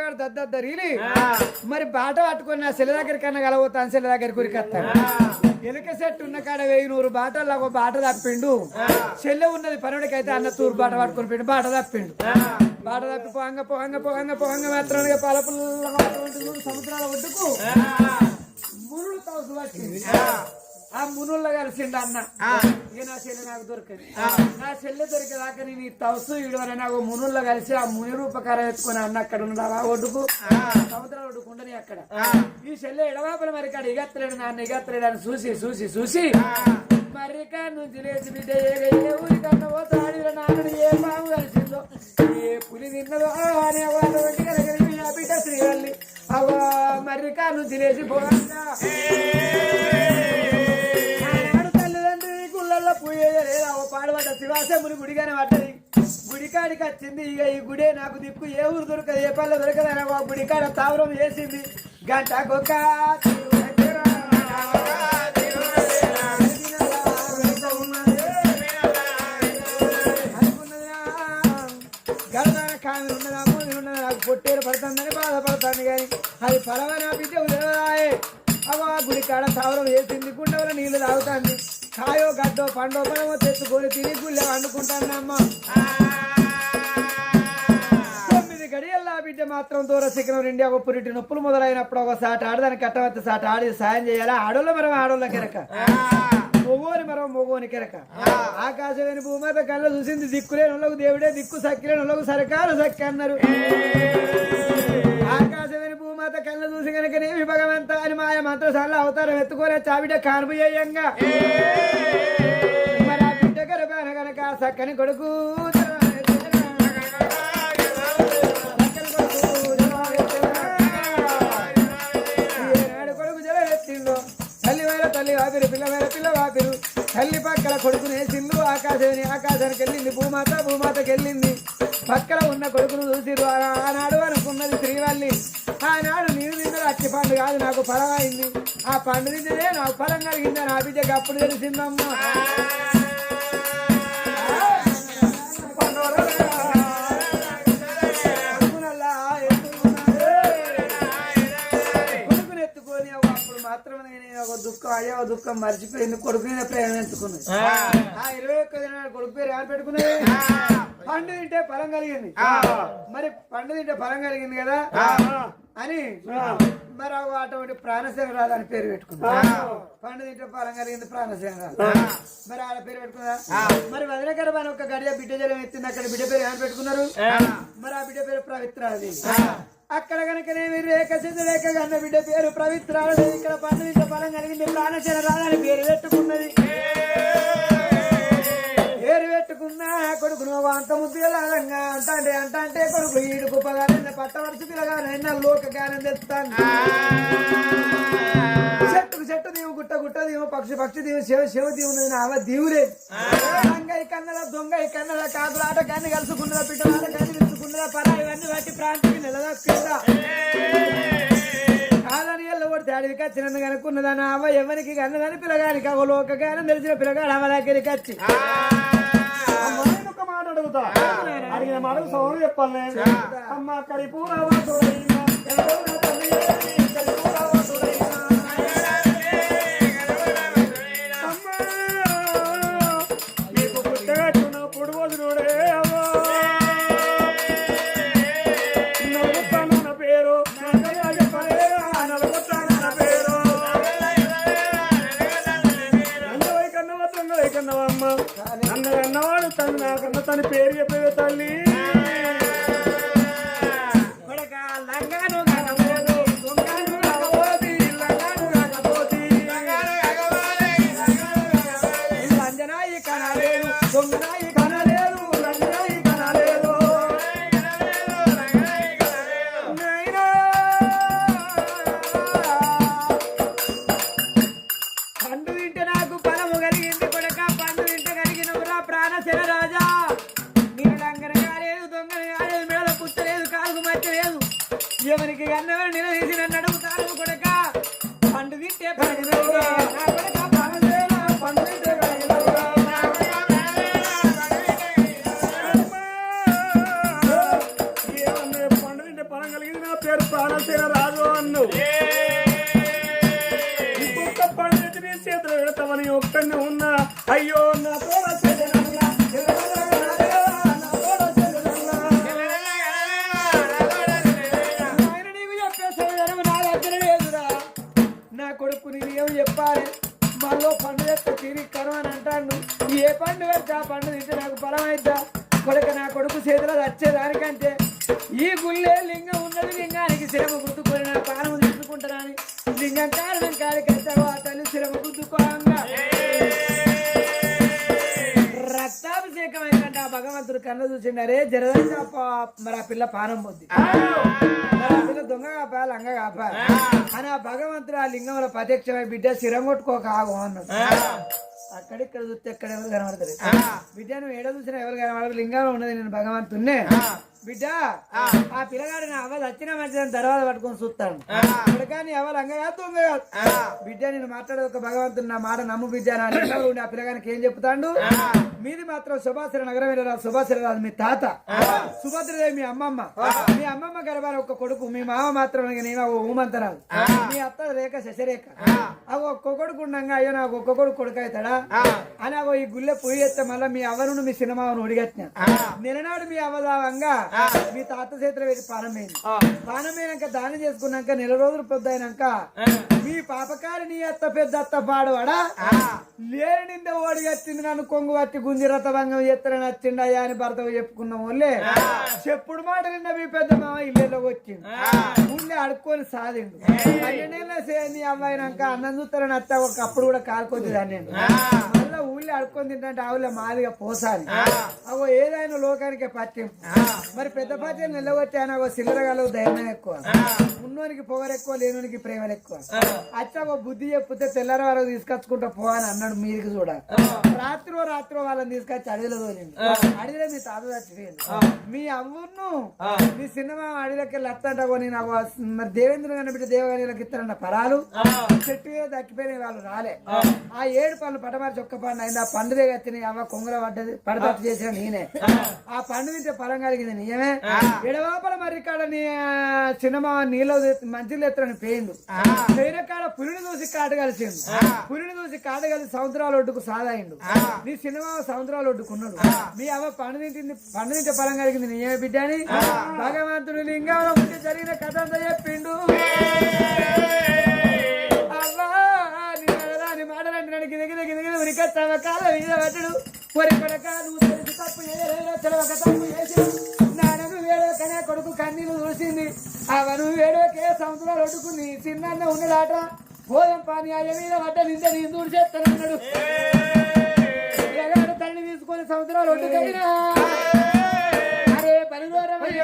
పిల్లగాడు దద్దద్దరిలి మరి బాట పట్టుకొని నా చెల్లె దగ్గరికి కన్నా కలవతాను చెల్లె దగ్గర కురికొస్తాను ఎలుక సెట్ ఉన్న కాడ 1000 బాటల్లో ఒక బాట తప్పిండు చెల్లె ఉన్నది పనుడికి అయితే అన్న తూరు బాట పట్టుకొని పోయిండు బాట తప్పిండు బాట తప్పి పోంగ మాత్రం పలపుల్ల సముద్రాల ఒడ్డుకు మునులు తవసు పట్టింది ఆ మునుల్లో కలిసిండు అన్న ఇక నా చెల్లె నాకు దొరకదు నా చెల్లె దొరికేదాకా నేను ఈ తవసు ఇడవని నాకు మునుల్లో కలిసి ఆ ముని రూపకారం ఎత్తుకుని అన్న అక్కడ ఉన్నాడు ఆ ఒడ్డుకు సముద్రాల ఒడ్డుకు ఉండని అక్కడ ఈ చెల్లె ఎడవాపల మరి ఇక్కడ ఇగత్తలేడు నాన్న ఇగత్తలేడు అని చూసి మరికా నుంచి లేచి బిడ్డ ఏ ఊరి కన్నా పోతే ఆడిలో నాన్నని ఏ పాము కలిసిందో ఏ పులి తిన్నదో అని బిడ్డ శ్రీవల్లి అవ మరికా నుంచి లేచి పోగా తల్లిదండ్రి గుళ్ళల్లో పూయలేదు అవ పాడుపడ్డ శివాసముని గుడిగానే పడ్డది గుడికాడికి వచ్చింది ఇక ఈ గుడే నాకు దిక్కు ఏ ఊరు దొరకదు ఏ పల్లె దొరకదని గుడికాడ తావరం వేసింది గంట గొక్క పొట్టేరు పడుతుందని బాధపడుతుంది కానీ అది పరవనా బిడ్డ ఉదయరాయే అవ గుడి కాడ తావరం వేసింది గుండెలో నీళ్లు తాగుతుంది కాయో గడ్డో పండో పడమో తెచ్చుకొని తిని గుళ్ళె వండుకుంటానమ్మ 9 గడియల్లా బిడ్డ మాత్రం దూర శిఖరం నిండి ఒక పురిటి నొప్పులు మొదలైనప్పుడు ఒక సాట ఆడదానికి కట్టవద్ద సాట ఆడి సాయం చేయాలా ఆడోళ్ళ మనం ఆడోళ్ళ కెరక మొగోని మరో మొగోని కెరక ఆకాశమైన భూమాత కళ్ళ చూసింది దిక్కులేనోళ్ళకు దేవుడే దిక్కు సక్కిలేనోళ్ళకు సరకారు సక్కి అన్నారు ఆకాశమైన భూమాత కళ్ళ చూసి కనుకనేమి భగవంత అని మాయ మంత్రశాల అవతారం ఎత్తుకొని చావిడ కానుబయ్యంగా మరి ఆ బిడ్డ గర్భాన కనుక సక్కని కొడుకు తల్లి వాపిరు పిల్ల వాపిరు తల్లి పక్కల కొడుకుని వేసిండు ఆకాశానికి వెళ్ళింది భూమాతకి వెళ్ళింది పక్కన ఉన్న కొడుకును చూసిరు ఆనాడు అనుకున్నది శ్రీవల్లి ఆనాడు నీరు తిన్నది అట్టి పండు కాదు నాకు ఫలం అయింది ఆ పండు తిన్నదే నాకు ఫలం కలిగింది నా బిడ్డకి అప్పుడు తెలిసిందమ్మా దుఃఖం అయ్యో దుఃఖం మర్చిపోయింది కొడుకు మీద ప్రేమ ఎంచుకున్నది ఆ 21 దినాలు కొడుకు పేరు ఏమని పెట్టుకున్నది పండు తింటే ఫలం కలిగింది మరి పండు తింటే ఫలం కలిగింది కదా అని మరి అటువంటి ప్రాణసేన రాదు అని పేరు పెట్టుకున్నా పండు తింటే ఫలం కలిగింది ప్రాణసేన రాదు మరి ఆడ పేరు పెట్టుకున్నా మరి వదిలేకర మన ఒక గడియ బిడ్డ జలం ఎత్తింది అక్కడ బిడ్డ పేరు ఏమని పెట్టుకున్నారు మరి ఆ బిడ్డ పేరు పవిత్రాది అక్కడ కనుకనేమి రేఖ కన్న బిడ్డ పేరు పవిత్రాడు ఇక్కడ పండు తింటే ఫలం కలిగింది ప్రాణసేన రాదని పేరు పెట్టుకున్నది పేరు పెట్టుకున్నా కొడుకును అంత ముద్దులంగా అంటే కొడుకు ఈడు కుప్పగానే పట్టవలసి పిల్లగానైనా లోక జ్ఞానం తెస్తాను చెట్టు దీవు గుట్ట దీవు పక్షి దీవు శివ దీవున్నది నావ దీవులేదు దొంగ కన్నడ కాకులాట కాన్ని కలుసుకున్నదా పిట్టలాట కాన్ని కలుసుకున్నదా పరా ఇవన్నీ వాటి ప్రాంతానికి నిలదొక్కిందా కాదని ఎల్లబడితే అడవికి వచ్చినందుకు అనుకున్నదా నావ ఎవరికి కన్నదని పిల్లగానికి ఒక లోక జ్ఞానం తెలిసిన పిల్లగాడు అమ్మ దగ్గరికి వచ్చి ఒక మాట అడుగుతా అడిగిన మాటకు సౌరు చెప్పాలి అమ్మ కరిపూర మీకు పుట్టగా చూడు పొడుగోదుడే అమ్మో నలుగుతాన పేరు నలుగుతాన పేరు అందవై కన్నవ తొంగవై కన్నవమ్మ అన్నవాడు తను నాకన్న తన పేరు చెప్పేది తల్లి లంజనాయి కనలేదు దొంగనాయి కనలేదు లంజనాయి కనలేదు పండు తింటే నాకు ఫలము కలిగింది కొడక పండు తింటే కలిగినవురా ప్రాణశర రాజా నేను లంగనగా లేదు దొంగనగా లేదు మేళ పుట్టలేదు కాలుకు మచ్చలేదు ఎవరికి అన్నవారు నిలదీసి నన్ను అడుగుతారు కొడక పండు తింటే కలిగినవురా నా కొడక ప్రాణశర పండు తింటే కలిగినవురా ఏమన్నా పండు తింటే ఫలం కలిగి నీది నా పేరు ప్రాణశీల రాజు అన్ను ఇంకొక పండిత నీ చేతులు పెడతామని ఒక్కడిని ఉన్నా అయ్యో నా నా కొడుకు నేను ఏమి చెప్పాలి మళ్ళీ పండు తెస్తే తిరిగి కరం అని అంటాను ఏ పండు పెడితే ఆ పండు తింటే నాకు బలం అయిద్దా కొడుకు నా కొడుకు చేతిలో వచ్చేదానికంటే ఈ గుళ్ళే లింగం ఉన్నది లింగానికి శ్రమ గుర్తుకొని నా పానము తీసుకుంటానని లింగం కారణం కాడికైతే ఆ తల్లి శ్రమ గుర్తుకోంగా రక్తాభిషేకం అయిందంటే ఆ భగవంతుడు కన్ను చూసిండరే జరదంటే మరి ఆ పిల్ల పానం పొద్ది పిల్ల దొంగ కాపాలి లంగ కాపాలి అని ఆ భగవంతుడు ఆ లింగంలో ప్రత్యక్షమై బిడ్డ శిరం కొట్టుకోక ఆగు అన్నాడు అక్కడిక్కడ చూస్తే ఎక్కడ ఎవరు కనబడతారు బిడ్డ నువ్వు ఏడ చూసినా ఎవరు కనబడదు లింగంలో ఉన్నది నేను భగవంతున్నే బిడ్డ ఆ పిల్లగాడు నా అవ్వ వచ్చిన మంచిదని తర్వాత పట్టుకొని చూస్తాను పిల్లగాని ఎవరు అంగగా దొంగ బిడ్డ నేను మాట్లాడే ఒక భగవంతుడు నా మాట నమ్ము బిడ్డ నా లింగంలో ఉండి ఆ పిల్లగానికి ఏం చెప్తాడు మీది మాత్రం సుభాశ్ర నగరం వెళ్ళరాదు సుభాశ్ర రాదు మీ తాత సుభద్రదేవి మీ అమ్మమ్మ గర్భాన ఒక కొడుకు మీ మామ మాత్రం నేను ఊమంతరాదు మీ అత్త రేఖ శశరేఖ అవి ఒక్క కొడుకు ఉండగా అయ్యో నాకు ఒక్క కొడుకు కొడుకు అవుతాడా అని అగో ఈ గుళ్ళె పొయ్యి చేస్తే మళ్ళీ మీ అవ్వను మీ సినిమాను ఒడిగట్టిన నెలనాడు మీ అవ్వదావంగా మీ తాత చేతిలో వేసి పానమైంది పానమైనాక దానం చేసుకున్నాక నెల రోజులు పొద్దుయినాక మీ పాపకారి నీ అత్త పెద్ద అత్త పాడువాడా లేని నింద ఓడిగట్టింది నన్ను కొంగు పట్టి గుంజి రథభంగం ఎత్తరని వచ్చిండు అయ్యా అని భర్త చెప్పుకున్నాం వాళ్ళే చెప్పుడు మాట నిన్న మీ పెద్ద మామ ఇల్లులోకి వచ్చింది ఊళ్ళే అడుక్కొని సాధిండు 12 నీ అమ్మాయినాక అన్నం చూస్తారని అత్త ఒకప్పుడు కూడా కాలుకొచ్చి దాన్ని మళ్ళా ఊళ్ళో అడుక్కొని తింటే ఆవుల మాదిగా పోసాలి అగో ఏదైనా లోకానికే పట్టింపు మరి పెద్ద పార్టీలు నిలబట్టి ఆయన సిల్లరగాలు ధైర్యం ఎక్కువ ఉన్నోనికి పొగరు ఎక్కువ లేనోనికి ప్రేమలు ఎక్కువ అచ్చా బుద్ధి చెప్తే తెల్లారి వరకు తీసుకొచ్చుకుంటా పో అని అన్నాడు మీరికి చూడ రాత్రో వాళ్ళని తీసుకొచ్చి అడవిలో తోలింది అడవిలో మీ తాత చచ్చిపోయింది మీ అమ్మును మీ సినిమా అడవిలోకి వెళ్ళి అత్తంట కొని నాకు మరి దేవేంద్ర కనిపెట్టి దేవగానికి ఇస్తారన్న పరాలు చెట్టు మీద దక్కిపోయిన వాళ్ళు రాలే ఆ 7 పనులు పటమార్చి ఒక్క పండు అయింది ఆ పండుదే కత్తిని అవ్వ కొంగుల పడ్డది పడదట్టు చేసిన నేనే ఆ పండు తింటే ఫలం కలిగింది నిజమే ఎడవాపల మరి కాడ నీ సినిమా నీళ్ళు మంచిలు ఎత్తుని పోయిండు పోయిన కాడ పులిని చూసి కాట కలిసిండు పులిని చూసి కాట కలిసి సముద్రాల ఒడ్డుకు సాదాయిండు నీ సినిమా సముద్రాల ఒడ్డుకున్నాడు మీ అవ్వ పండు తింటే ఫలం కలిగింది నిజమే బిడ్డ అని భగవంతుడు లింగంలో ముందు జరిగిన కథ అంతా చెప్పిండు ఉరికొచ్చావ కాల మీద పట్టడు పొరి కొడక నువ్వు తెలిసి తప్పు తెలవక తప్పు చేసి నాన్నను వేడకనే కొడుకు కన్నీళ్ళు చూసింది అవను వేడకే సముద్రాలు ఒడ్డుకుని చిన్న ఉన్నాడాట గోధుమ పాని అయ్య మీద పడ్డ నింద నీ దూడు చేస్తానన్నాడు తల్లి తీసుకొని సముద్రాలు ఒడ్డుకెళ్ళినా అరే పరిగోరమయ్య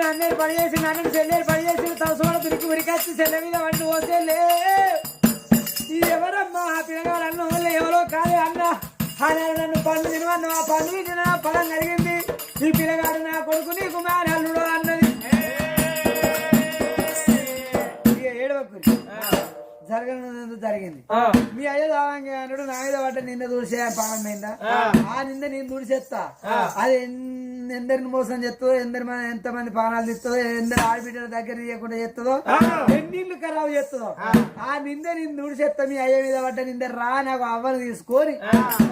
అన్నయ్య పని చేసి అన్నని చెల్లెలు పని చేసి తలసోడ తిరిగి ఉరికొచ్చి చెల్లె మీద వంటి పోసేలే ఎవరమ్మా ఆ పిల్లగాడు అన్న వాళ్ళు ఎవరో కాదు అన్న అని నన్ను పండు తినవన్న ఆ పండు తిన ఫలం కలిగింది ఈ పిల్లగాడు నా కొడుకు నీకు మేనల్లుడు అన్నది ఏడవకు జరిగింది మీ అయ్య దావంగా అన్నాడు నా మీద పడ్డ నిన్న దూడిసే పానం మీద ఆ నింద నేను దూడిసేస్తా అది ఎందరిని మోసం చేస్తుందో ఎంతమంది పానాలు తీస్తుందో ఎందరు ఆడబిడ్డల దగ్గర తీయకుండా చేస్తుందో ఎన్నిళ్ళు ఖరాబు చేస్తుందో ఆ నింద నేను దూడిసేస్తా మీ అయ్య మీద పడ్డ నింద రా నాకు అవ్వను తీసుకొని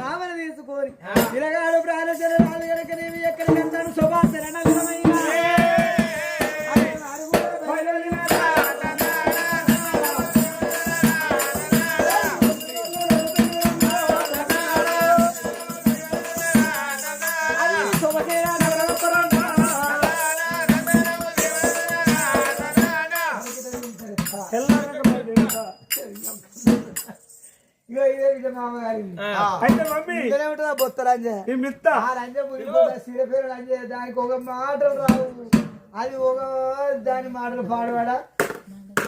రామని తీసుకొని పిల్లగాడు ప్రాణశర రాదు కనుక నేను ఎక్కడికి వెళ్తాను శుభాశరణ దానికి ఒక మాట రావు అది ఒక దాని మాటలు పాడవాడా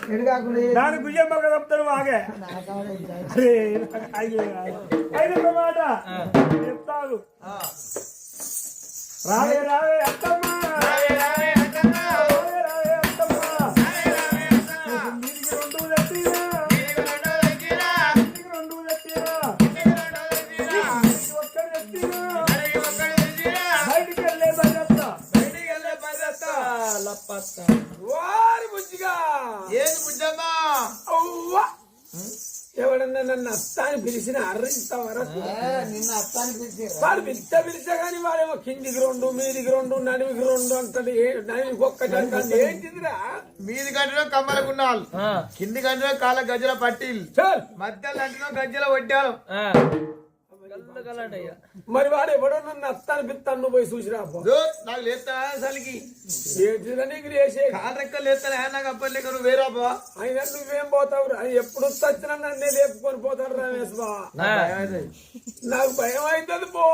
ఎడు కాకుండా దాని గుయ్యం పక్క చెప్తాను వాగే అరే అయితే మాట చెప్తాను రావే రావే అత్తమ్మ రావే రావే అత్తమ్మ నీకు రెండు తెచ్చినా ఒక్కడు తెచ్చినా బయటికి వెళ్ళే వారి బుజ్జిగా ఏది బుజ్జమ్మా అవ్వా ఎవడన్నా నన్ను అత్త అని పిలిచిన అర్రింత వరకు నిన్న అత్తాన్ని పిలిచారు వాడు పిలిచా కానీ వాడేమో కిందికి రెండు మీదికి రెండు నడిమికి రెండు అంటాడు నడిమికి ఒక్కటి అంటాడు ఏంటిదిరా మీది గంటలో కమ్మల గున్నాలు కింది గంటలో కాళ్ళ గజ్జల పట్టీలు చల్ మధ్యలో గంటలో గజ్జల వడ్డాలు మరి వాడు ఎవడో నన్ను అత్త అని పిలుస్తాను నువ్వు పోయి చూసి రాపో నాకు లేస్తా అసలుకి ఏంటిదా నీకు లేసే కాళ్ళ రెక్కలు లేస్తానే నాకు అప్పలేక నువ్వు వేరాపా అయినా నువ్వేం పోతావు రా ఎప్పుడు వచ్చినా నన్నే లేపుకొని పోతాడు రమేష్ బా నాకు భయం అవుతుంది పో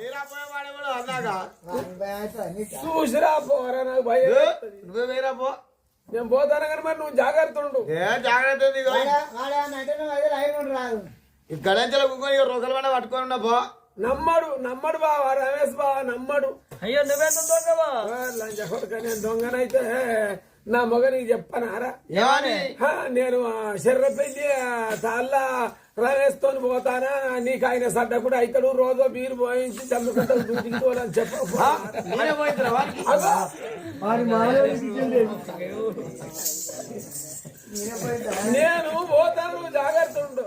వేరాపోయే వాడేవాడు అన్నాగా చూసిరా పోరా నాకు భయం అవుతది. నువ్వే వేరాపో నేను పోతాను కానీ మరి నువ్వు జాగ్రత్త ఉండు ఏ జాగ్రత్త ఉంది ఈ గడంచెల కుక్కని రొకల పడ పట్టుకొని ఉన్నా పో నమ్మడు బావా రమేష్ బావా నమ్మడు అయ్యో నువ్వేంత దొంగవా లంచ కొడుక నేను దొంగనైతే నా మగ నీకు చెప్పనారా ఏమని నేను శర్రపల్లి తాళ్ళ రమేష్తో పోతానా నీకు ఆయన సడ్డ కూడా అవుతాడు రోజు బీరు పోయించి జమ్ముకుంటాడు దుడ్డుకోవాలని చెప్ప నేనే పోయిందిరా వాడికి నేను పోతాను నువ్వు జాగ్రత్త ఉండు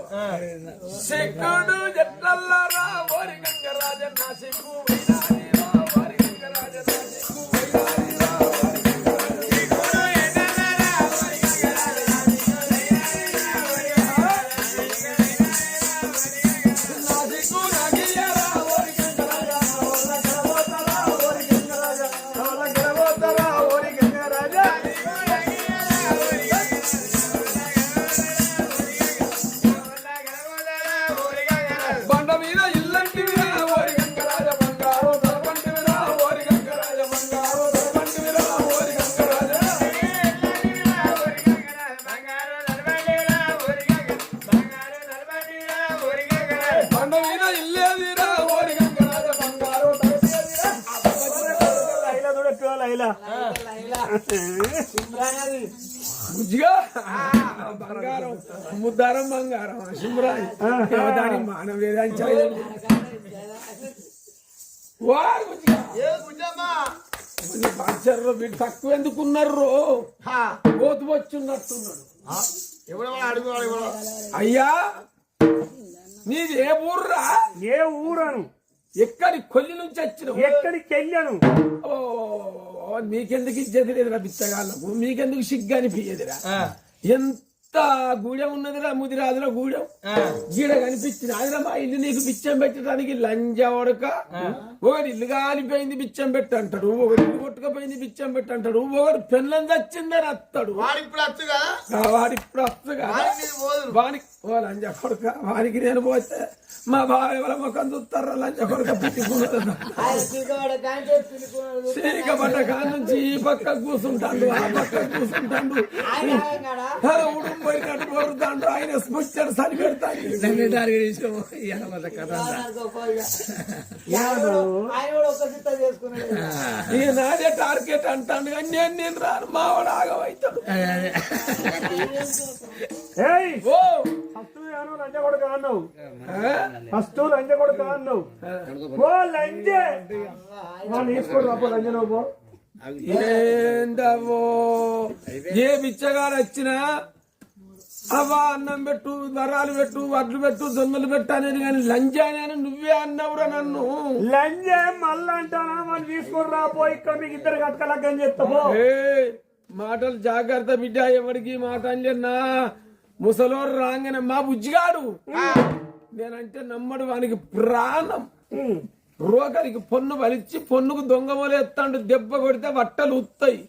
సిక్కుడు జట్లల్లారా ఓరి గంగరాజన్న సిక్కు వైరాగిరా, ఓరి గంగరాజన్న సిక్కు వైరాగిరా, ఓరి నా సిక్కు నాకియ్యరా, ఓరి గంగరాజా, ఓరి గంగరాజా, ఓరి గంగరాజా, ఓరి గంగరాజా. బండ మీద ఇల్లంటివిరా ఓరి గంగరాజ బంగారు దొరబంటివిరా ఓరి గంగరాజ బంగారు దొరబంటివిరా ఓరి గంగరాజ బండ మీద ఇల్లేదిరా ఓరి గంగరాజ బంగారు దొరబంటివిరా. లైలా చూడ లైలా బుజ్జిగా బంగారం ముద్దారం బంగారం శుభ్రాయి దాని మానవ వారు బుజ్జిగా ఏ బుజ్జమ్మా పంచర్లో వీడు తక్కువ ఎందుకున్నారు పోతు వచ్చున్నట్టున్నాడు ఎవడెవడ అడుగువాడు ఎవడో అయ్యా నీది ఏ ఊర్రా ఏ ఊరను ఎక్కడి కొల్లి నుంచి వచ్చిన ఎక్కడికి వెళ్ళాను నీకెందుకు ఇచ్చేది లేదురా బిచ్చగాళ్ళకు మీకెందుకు సిగ్గు అనిపించేదిరా ఎంత గూడెం ఉన్నదిరా ముదిరాజుల గూడెం గీడ కనిపించింది అదిరా మా ఇల్లు నీకు బిచ్చం పెట్టడానికి లంజా వడక ఒకటి ఇల్లు కాలిపోయింది బిచ్చం పెట్టంటాడు ఒకటి ఇల్లు కొట్టుకపోయింది బిచ్చం పెట్టంటాడు ఒకటి పెళ్ళం చచ్చిందని అత్తాడు వాడు ఇప్పుడు వచ్చు కదా వాడి ఇప్పుడు వస్తుగా వాడికి నీకు పోదు వానికి ఓ లంజ కొడుక వానికి నేను పోతే మా బావ ఎవరో ముఖం చూస్తారా లంజ కొడుక పుట్టుకున్నది సీక పడ్డ కాడ నుంచి ఈ పక్క కూర్చుంటాడు ఆ పక్క కూర్చుంటాడు ఉడుం పోయినట్టు పోరుతాడు ఆయన స్ముచ్చాడు సరి పెడతాడు ఈ నాదే టార్గెట్ అంటాడు కానీ నేను రాను మావాడు ఆగమవుతాడు ఏయ్ ఓ ఫస్ట్ లంజ కొడుకు అన్నావు ఫస్ట్ లంజ కొడుకు అన్నావు ఓ లంజే తీసుకోడు అప్పుడు లంజ నువ్వు ఏందవో ఏ బిచ్చగాడు వచ్చినా అవా అన్నం పెట్టు వరాలు పెట్టు వడ్లు పెట్టు దొంగలు పెట్టు అనేది కానీ లంజాని అని నువ్వే అన్నావురా నన్ను లంజే మళ్ళా అంటానా మనం తీసుకొని రాపోయి ఇక్కడ మీకు ఇద్దరు కట్టకలగ్గని చెప్తావు ఏ మాటలు జాగ్రత్త బిడ్డ ఎవరికి మాట అన్నా ముసలోరు రాగానే మా బుజ్జిగాడు నేనంటే నమ్మడు వానికి ప్రాణం రోగలికి పొన్ను వలిచి పొన్నుకు దొంగమూలు ఎత్తాడు దెబ్బ కొడితే బట్టలు ఉత్తాయి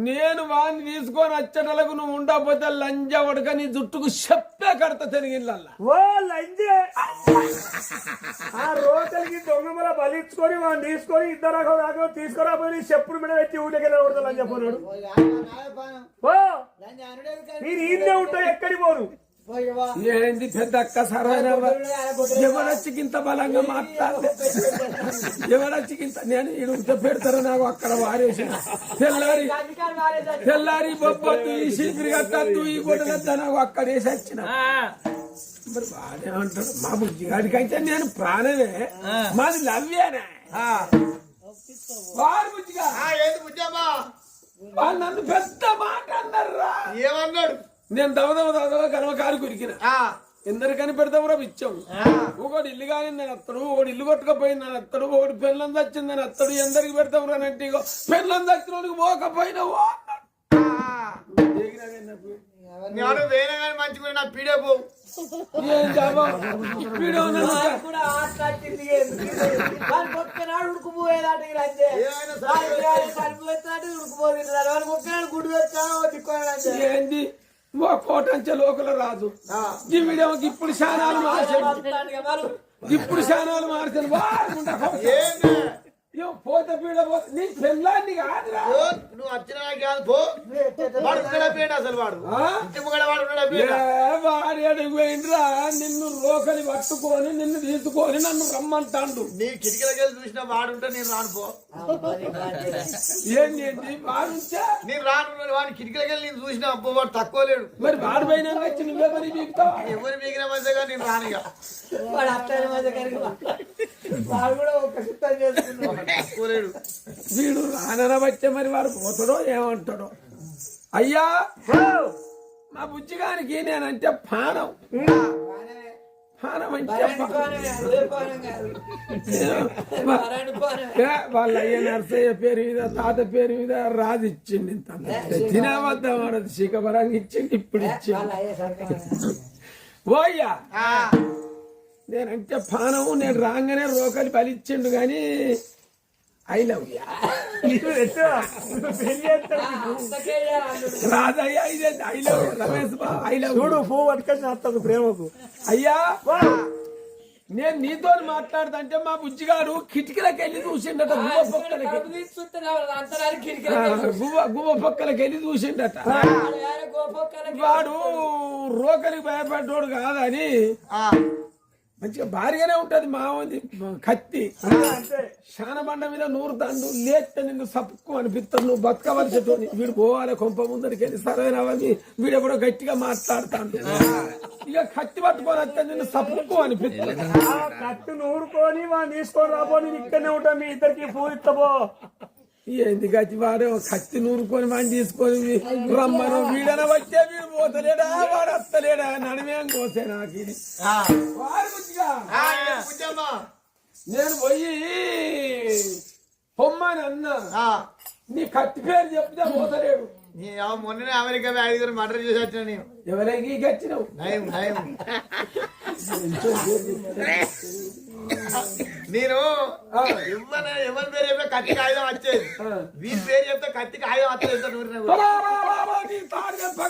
నేను వాడిని తీసుకొని వచ్చేటలకు నువ్వు ఉండకపోతే లంజా ఉడక నీ జుట్టుకు చెప్పే కడతా తిరిగిళ్ళల్లా ఓ లంజే ఆ రోకలికి దొంగమల బలిచ్చుకొని వాడిని తీసుకొని ఇద్దరు తీసుకురాపోయి చెప్పుడు మీద పెట్టి ఊళ్ళకి వెళ్ళకూడదు లంజ పోనాడు ఓ మీరు ఈయనే ఉంటారు ఎక్కడికి పోరు. ఏంది పెద్ద అక్క సరైన ఎవరొచ్చికి ఇంత బలంగా మాట్లాడలే ఎవరొచ్చికి ఇంత నేను ఇడుగుతో పెడతారో నాకు అక్కడ వారేసి తెల్లారి బొబ్బొద్దు ఈ శిబిరి కట్టద్దు ఈ గొడవద్దు నాకు అక్కడ వేసి వచ్చిన మరి బాగానే అంటాడు మా బుజ్జిగాడికి అయితే నేను ప్రాణమే మాది లవ్యేనే వారు బుజ్జిగా ఏంది బుజ్జమ్మా వాళ్ళు నన్ను పెద్ద మాట అన్నారా ఏమన్నాడు నేను దవదవ గర్వకారు కురికిన ఎందరు కనిపెడతావురా ఇచ్చాము ఒకటి ఇల్లు కానీ నేను అత్తడు ఒకటి ఇల్లు కొట్టుకపోయింది నేను అత్తడు ఒకటి పెళ్ళం చచ్చింది నేను అత్తడు ఎందరికి పెడతావురా అంటే ఇగో పెళ్ళం చచ్చినోడికి పోకపోయినావు నేను వేరే కానీ మంచిగా నా పీడే పోవు ఏం జాబా ఏంది కోటంచ లోకల రాజు ఈ వీడియోకి ఇప్పుడు శానాలు మార్చాడు ఇప్పుడు శానాలు మార్చాను పోతే పీడ పోతే నీ పెళ్ళాన్ని కాదురా నువ్వు వచ్చిన కాదు పో వాడు ఉన్నాడా పీడ అసలు వాడు ఇంటి ముంగడ వాడు ఉన్నాడా పీడ వాడి అడిగి పోయిండ్రా నిన్ను రోకలి పట్టుకొని నిన్ను తీసుకొని నన్ను రమ్మంటాడు నీ కిటికీలకి చూసిన వాడుంటే నేను రాను పో ఏంటి వాడుంచా నేను రాను వాడిని కిటికీలకి నేను చూసిన అబ్బో వాడు తక్కువ లేడు మరి వాడి పైన వచ్చి నువ్వే మరి బీగుతావా ఎవరు బీగిన మధ్యగా నేను రానిగా తక్కువ లేడు వీడు రానరా వచ్చే మరి వాడు పోతాడో ఏమంటాడో అయ్యా మా బుజ్జిగానికి నేనంటే పానం వాళ్ళ అయ్య నర్సయ్య పేరు మీద తాత పేరు మీద రాజు ఇచ్చింది ఇంత తినవద్ద వాడది శీకపరంగా ఇచ్చింది ఇప్పుడు ఇచ్చింది ఓయ్యా నేనంటే పానము నేను రాగానే రోకలి బలిచ్చిండు గాని I love Rajayya I love Ramesh బా ఐ లవ్ చూడు పువ్వు పట్టుకొని వస్తుంది ప్రేమకు. అయ్యా నేను నీతో మాట్లాడుతుంటే మా బుజ్జిగారు కిటికీలకి వెళ్ళి చూసిండట గువ్వ పక్కలకి వెళ్ళి చూసిండట వాడు రోకలికి భయపడ్డోడు కాదని మంచిగా భారీగానే ఉంటది మావంది కత్తి శానబండ మీద నూరు తండు లేస్తే నిన్ను సప్పుకు అనిపిస్తాడు నువ్వు బతకవలసేటోని వీడు పోవాలి కొంప ముందరికి వెళ్ళి సరైన వీడు ఎప్పుడో గట్టిగా మాట్లాడుతాడు ఇక కత్తి పట్టుకొని వస్తే నిన్ను సప్పుకు అనిపిస్తాడు కత్తి నూరుకొని వాడిని తీసుకొని రాబోని ఇక్కడనే ఉంటాం మీ ఇద్దరికి పూరిస్తాబో ఏంది గతి వాడే కత్తి నూరుకొని వాడిని తీసుకొని రమ్మను వీడన వచ్చే వీడు పోతలేడా వాడు వస్తలేడా నడిమేం కోసే నాకు ఇది నేను పోయి పొమ్మని అన్నా నీ కత్తి పేరు చెప్తే పోతలేడు మొన్ననే అమెరికా 5 మర్డర్ చేసి వచ్చిన నేను ఎవరికి గచ్చినావు నయం నయం నేను ఎవరి పేరు చెప్తే కత్తికి ఆయుధం వచ్చేది వీరి పేరు చెప్తే కత్తికి ఆయుధం వచ్చేది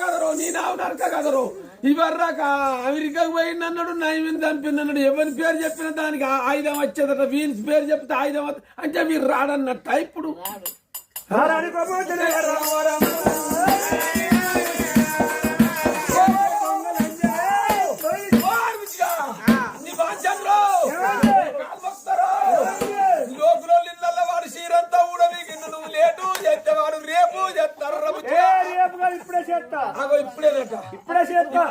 కదరు నీ నావు నరక కదరు ఇవర్రాక అమెరికాకు పోయిందన్నాడు నయం చంపిందన్నాడు ఎవరి పేరు చెప్పిన దానికి ఆయుధం వచ్చేదట వీరి పేరు చెప్తే ఆయుధం అంటే మీరు రాడన్నట్ట ఇప్పుడు వాడు సీరంతా ఊడవీకి నువ్వు లేటు చేస్తే వాడు రేపు చేస్తారు ఇప్పుడే చేస్తా ఇప్పుడేనట ఇప్పుడే చేస్తా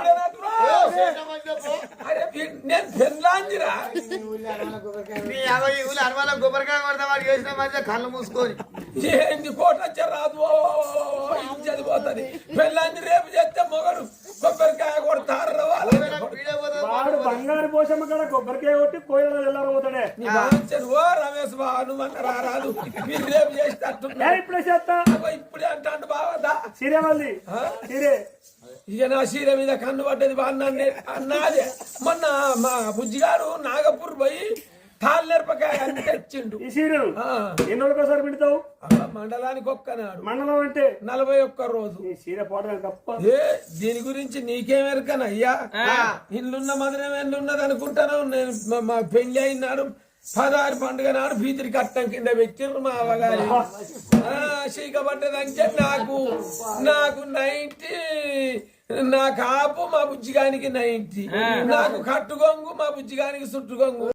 నేను పెళ్ళాంజిరా అనుమాన గుబరికాయ కొడతా వాడు చేసిన మధ్య కళ్ళు మూసుకొని ఏంది కోటచ్చ రాదు చదిపోతుంది పెళ్ళాంజి రేపు చేస్తే మొగడు కొబ్బరికాయ కొడతారు వాడు బంగారు పోషమ్మ కూడా కొబ్బరికాయ కొట్టి కోయిల వెళ్ళకపోతాడే ఓ రమేష్ బాబు రారాదు మీరు రేపు చేసేటట్టు ఇప్పుడే చేస్తా ఇప్పుడే అంటాడు బావదా సీరే మళ్ళీ సీరే ఇక నా సీర మీద కన్ను పడ్డది బాగున్నాడే అన్నాదే మొన్న మా బుజ్జిగారు నాగపూర్ పోయి తాళ్ళు నేర్పకాయ అని తెచ్చిండు ఈ సీరియల్ ఎన్ని రోజులకోసారి పెడతావు మండలానికి ఒక్కనాడు మండలం అంటే 41 రోజు ఈ సీర పోవడం తప్ప దీని గురించి నీకేమెరకనయ్యా ఇల్లున్న మధురం ఎల్లున్నది అనుకుంటాను నేను మా పెళ్లి అయినాడు 16 పండుగ నాడు బీతిరి కట్టం కింద పెట్టిర్రు మా అవగారి చీక పడ్డదంటే నాకు నా కాపు మా బుజ్జిగానికి 90, నాకు కట్టుగొంగు మా బుజ్జిగానికి చుట్టుగొంగు.